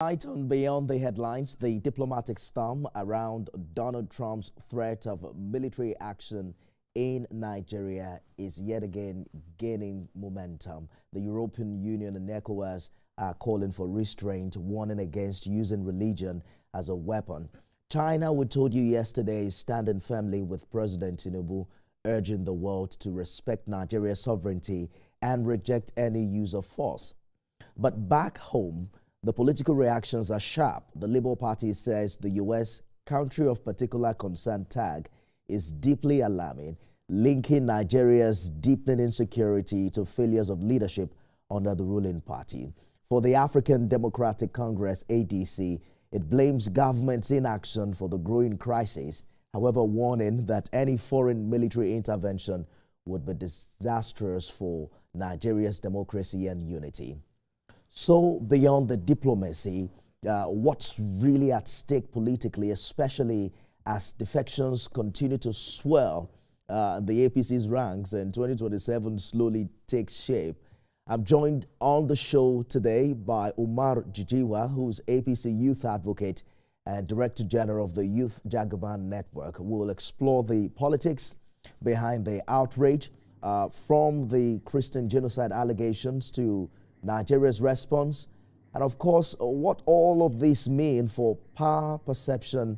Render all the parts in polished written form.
Tonight on Beyond the Headlines, the diplomatic storm around Donald Trump's threat of military action in Nigeria is yet again gaining momentum. The European Union and ECOWAS are calling for restraint, warning against using religion as a weapon. China, we told you yesterday, is standing firmly with President Tinubu, urging the world to respect Nigeria's sovereignty and reject any use of force. But back home, the political reactions are sharp. The Labour Party says the U.S. country of particular concern tag is deeply alarming, linking Nigeria's deepening insecurity to failures of leadership under the ruling party. For the African Democratic Congress, ADC, it blames government's inaction for the growing crisis, however warning that any foreign military intervention would be disastrous for Nigeria's democracy and unity. So beyond the diplomacy, what's really at stake politically, especially as defections continue to swell the APC's ranks and 2027 slowly takes shape. I'm joined on the show today by Umar Jijiwa, who's APC youth advocate and Director General of the Youth Jagaban Network. We'll explore the politics behind the outrage, from the Christian genocide allegations to Nigeria's response, and of course, what all of this mean for power, perception,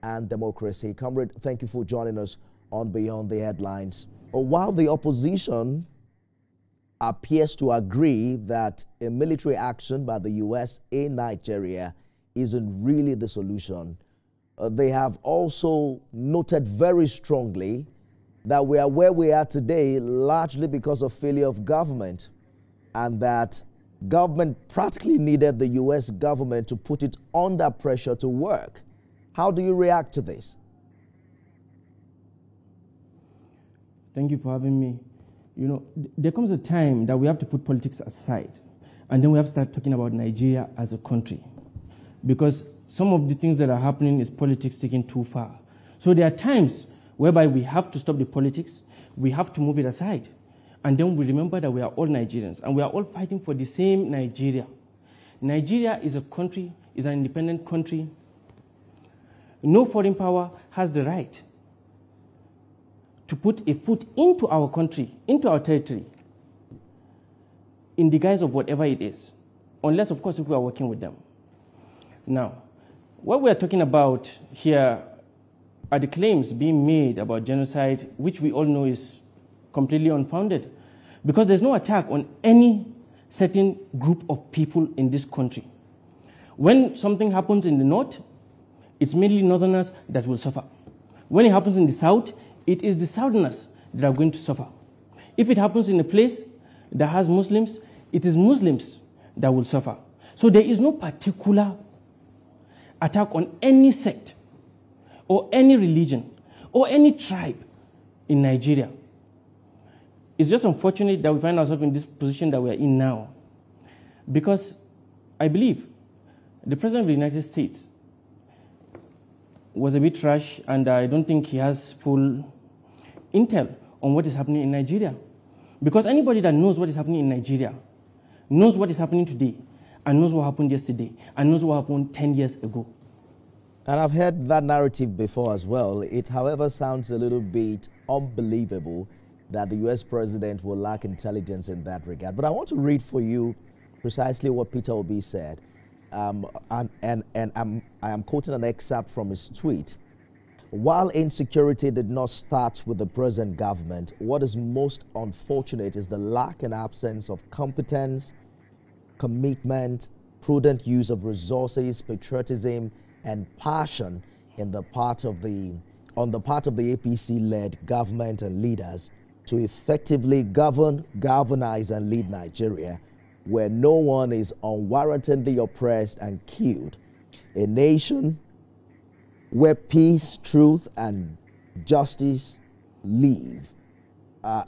and democracy. Comrade, thank you for joining us on Beyond the Headlines. While the opposition appears to agree that a military action by the U.S. in Nigeria isn't really the solution, they have also noted very strongly that we are where we are today largely because of failure of government, and that government practically needed the U.S. government to put it under pressure to work. How do you react to this? Thank you for having me. You know, there comes a time that we have to put politics aside, and then we have to start talking about Nigeria as a country, because some of the things that are happening is politics taking too far. So there are times whereby we have to stop the politics, we have to move it aside. And then we remember that we are all Nigerians and we are all fighting for the same Nigeria. Nigeria is a country, is an independent country. No foreign power has the right to put a foot into our country, into our territory, in the guise of whatever it is, unless, of course, if we are working with them. Now, what we are talking about here are the claims being made about genocide, which we all know is completely unfounded, because there's no attack on any certain group of people in this country. When something happens in the north, it's mainly northerners that will suffer. When it happens in the south, it is the southerners that are going to suffer. If it happens in a place that has Muslims, it is Muslims that will suffer. So there is no particular attack on any sect or any religion or any tribe in Nigeria. It's just unfortunate that we find ourselves in this position that we are in now, because I believe the President of the United States was a bit rash, and I don't think he has full intel on what is happening in Nigeria. Because anybody that knows what is happening in Nigeria knows what is happening today, and knows what happened yesterday, and knows what happened 10 years ago. And I've heard that narrative before as well. It, however, sounds a little bit unbelievable that the U.S. president will lack intelligence in that regard. But I want to read for you precisely what Peter Obi said. I am quoting an excerpt from his tweet. While insecurity did not start with the present government, what is most unfortunate is the lack and absence of competence, commitment, prudent use of resources, patriotism, and passion on the part of the APC-led government and leaders to effectively govern, galvanize, and lead Nigeria, where no one is unwarrantedly oppressed and killed. A nation where peace, truth, and justice live.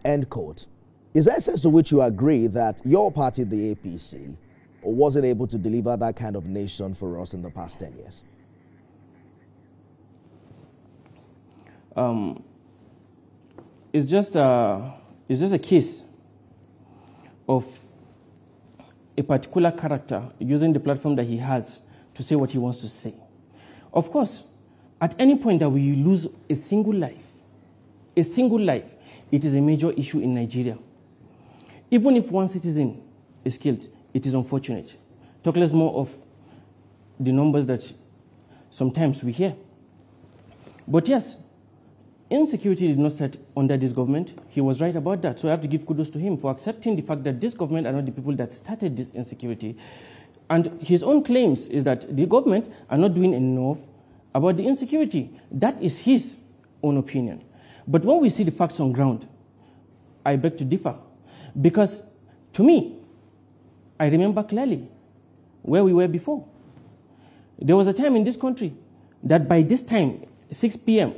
End quote. Is there a sense to which you agree that your party, the APC, wasn't able to deliver that kind of nation for us in the past 10 years? It's just a case of a particular character using the platform that he has to say what he wants to say. Of course, at any point that we lose a single life, it is a major issue in Nigeria. Even if one citizen is killed, it is unfortunate. Talk less more of the numbers that sometimes we hear. But yes, insecurity did not start under this government. He was right about that. So I have to give kudos to him for accepting the fact that this government are not the people that started this insecurity. And his own claims is that the government are not doing enough about the insecurity. That is his own opinion. But when we see the facts on ground, I beg to differ. Because to me, I remember clearly where we were before. There was a time in this country that by this time, 6 p.m.,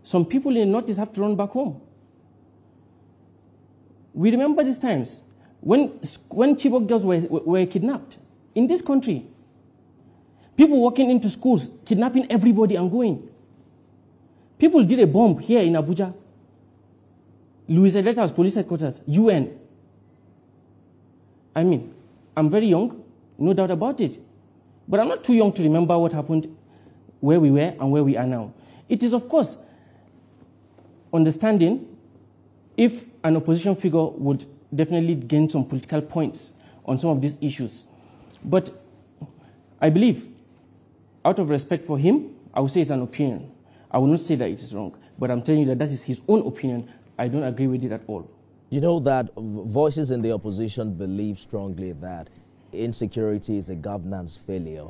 some people in the Northeast have to run back home. We remember these times when Chibok girls were kidnapped in this country. People walking into schools, kidnapping everybody and going. People did a bomb here in Abuja. Louis Edeta's police headquarters, UN. I mean, I'm very young, no doubt about it. But I'm not too young to remember what happened where we were and where we are now. It is, of course, understanding if an opposition figure would definitely gain some political points on some of these issues. But I believe, out of respect for him, I would say it's an opinion. I will not say that it is wrong, but I'm telling you that that is his own opinion. I don't agree with it at all. You know that voices in the opposition believe strongly that insecurity is a governance failure,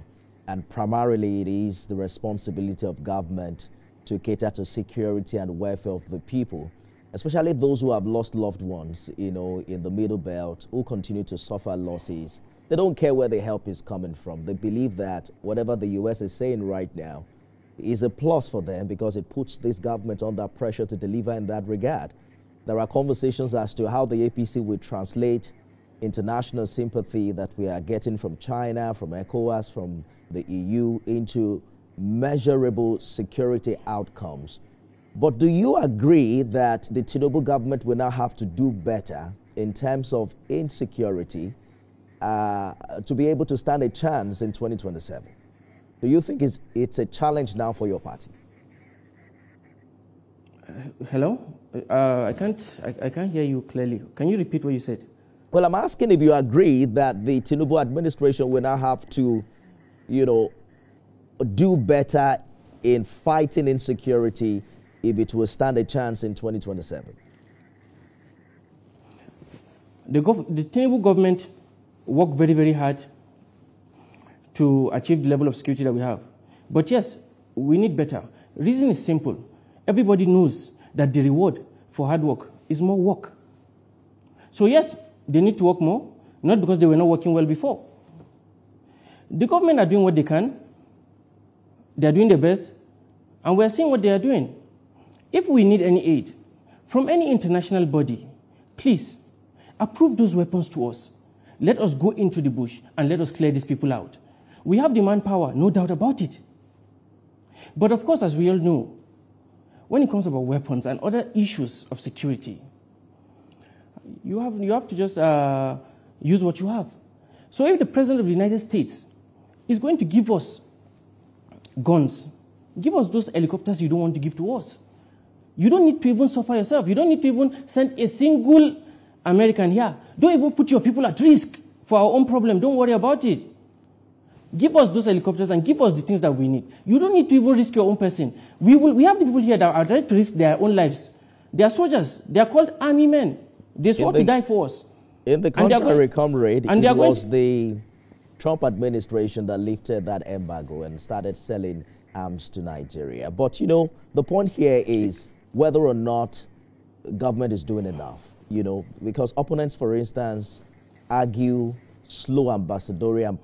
and primarily it is the responsibility of government to cater to security and welfare of the people, especially those who have lost loved ones, you know, in the Middle Belt, who continue to suffer losses. They don't care where the help is coming from. They believe that whatever the U.S. is saying right now is a plus for them because it puts this government under pressure to deliver in that regard. There are conversations as to how the APC will translate international sympathy that we are getting from China, from ECOWAS, from the EU into measurable security outcomes. But do you agree that the Tinubu government will now have to do better in terms of insecurity to be able to stand a chance in 2027? Do you think it's a challenge now for your party? Hello? I can't hear you clearly. Can you repeat what you said? Well, I'm asking if you agree that the Tinubu administration will now have to, you know, do better in fighting insecurity if it will stand a chance in 2027. The Tinubu government worked very, very hard to achieve the level of security that we have. But yes, we need better. Reason is simple. Everybody knows that the reward for hard work is more work. So yes, they need to work more, not because they were not working well before. The government are doing what they can. They are doing their best, and we are seeing what they are doing. If we need any aid from any international body, please approve those weapons to us. Let us go into the bush and let us clear these people out. We have the manpower, no doubt about it. But of course, as we all know, when it comes about weapons and other issues of security, you have to just use what you have. So if the President of the United States is going to give us guns, give us those helicopters you don't want to give to us. You don't need to even suffer yourself. You don't need to even send a single American here. Don't even put your people at risk for our own problem. Don't worry about it. Give us those helicopters and give us the things that we need. You don't need to even risk your own person. We have the people here that are ready to risk their own lives. They are soldiers. They are called army men. They swore to die for us. In the contrary, comrade, it was the Trump administration that lifted that embargo and started selling arms to Nigeria. But, you know, the point here is whether or not government is doing enough, you know, because opponents, for instance, argue slow ambassadorial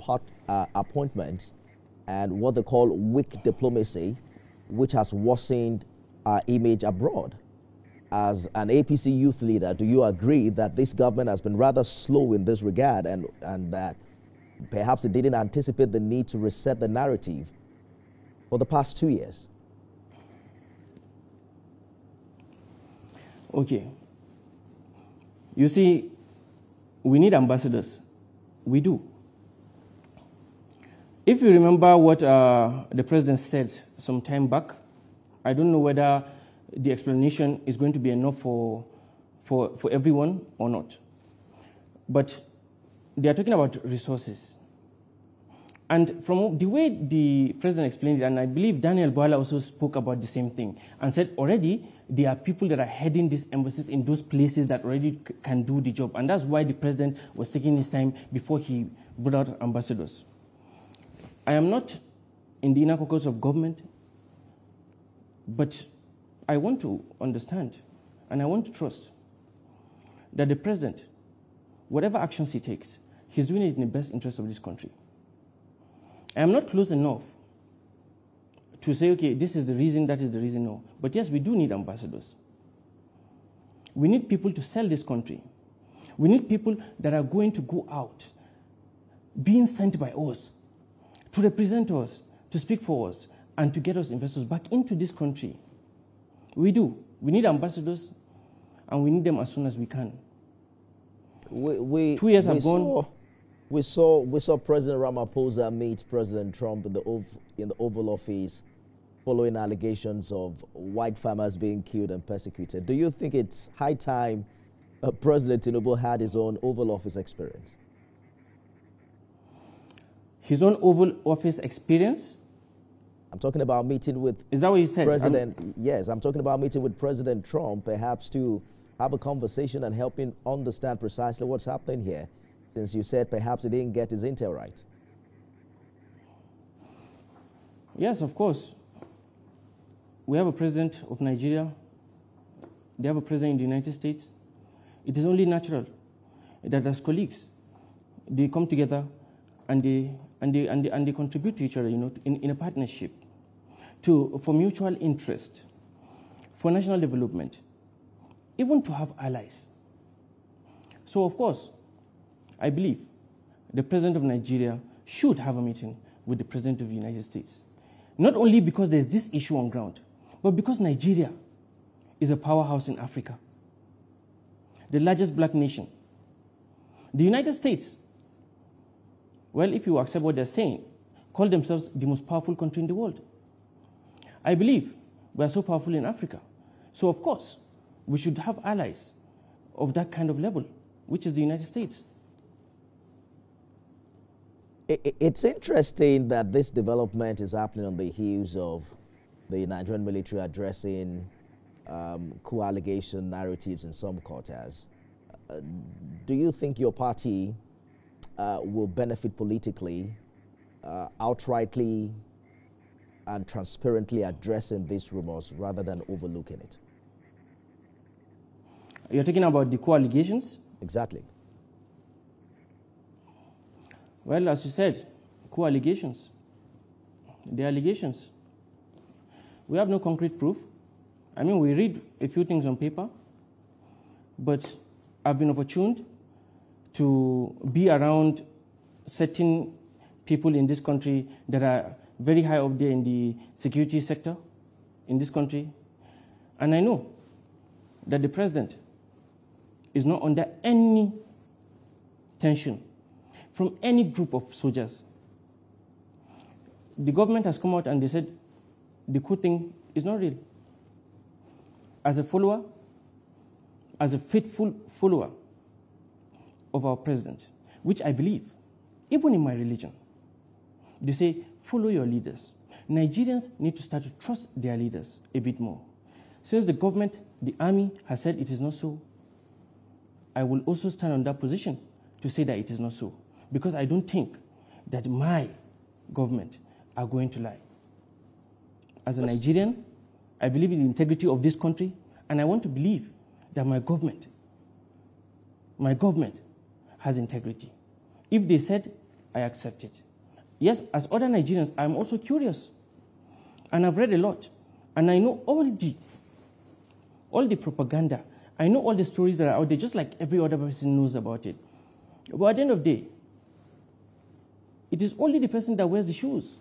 appointments and what they call weak diplomacy, which has worsened our image abroad. As an APC youth leader, do you agree that this government has been rather slow in this regard and that perhaps it didn't anticipate the need to reset the narrative for the past 2 years? Okay. You see, we need ambassadors. We do. If you remember what the president said some time back, I don't know whether the explanation is going to be enough for everyone or not. But they are talking about resources. And from the way the president explained it, and I believe Daniel Boala also spoke about the same thing, and said already there are people that are heading these embassies in those places that already can do the job. And that's why the president was taking his time before he brought out ambassadors. I am not in the inner caucus of government, but I want to understand and I want to trust that the president, whatever actions he takes, he's doing it in the best interest of this country. I am not close enough to say, okay, this is the reason, that is the reason, no. But yes, we do need ambassadors. We need people to sell this country. We need people that are going to go out, being sent by us, to represent us, to speak for us, and to get us investors back into this country. We do. We need ambassadors, and we need them as soon as we can. 2 years have gone. We saw President Ramaphosa meet President Trump in the Oval Office following allegations of white farmers being killed and persecuted. Do you think it's high time President Tinubu had his own Oval Office experience? His own Oval Office experience? I'm talking about meeting with... Is that what you said? Yes, I'm talking about meeting with President Trump, perhaps to have a conversation and help him understand precisely what's happening here, since you said perhaps he didn't get his intel right. Yes, of course. We have a president of Nigeria. They have a president in the United States. It is only natural that as colleagues, they come together and they contribute to each other, you know, in a partnership for mutual interest, for national development, even to have allies. So, of course, I believe the president of Nigeria should have a meeting with the president of the United States. Not only because there's this issue on ground, but because Nigeria is a powerhouse in Africa, the largest black nation. The United States, well, if you accept what they're saying, call themselves the most powerful country in the world. I believe we are so powerful in Africa. So, of course, we should have allies of that kind of level, which is the United States. It's interesting that this development is happening on the heels of the Nigerian military addressing coup allegation narratives in some quarters. Do you think your party will benefit politically, outrightly and transparently addressing these rumors rather than overlooking it? You're talking about the coup allegations? Exactly. Well, as you said, coup allegations. The allegations. We have no concrete proof. I mean, we read a few things on paper, but I've been opportuned to be around certain people in this country that are very high up there in the security sector in this country. And I know that the president is not under any tension from any group of soldiers. The government has come out and they said the coup thing is not real. As a follower, as a faithful follower of our president, which I believe, even in my religion, they say, follow your leaders. Nigerians need to start to trust their leaders a bit more. Since the government, the army, has said it is not so, I will also stand on that position to say that it is not so. Because I don't think that my government are going to lie. As a Nigerian, I believe in the integrity of this country, and I want to believe that my government has integrity. If they said, I accept it. Yes, as other Nigerians, I'm also curious. And I've read a lot. And I know all the propaganda. I know all the stories that are out there, just like every other person knows about it. But at the end of the day, it is only the person that wears the shoes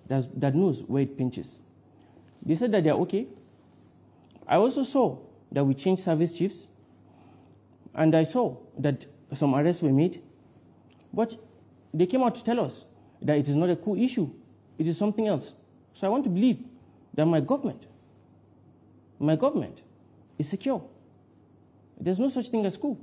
that knows where it pinches. They said that they're okay. I also saw that we changed service chiefs, and I saw that some arrests were made. But they came out to tell us that it is not a coup issue. It is something else. So I want to believe that my government is secure. There's no such thing as coup.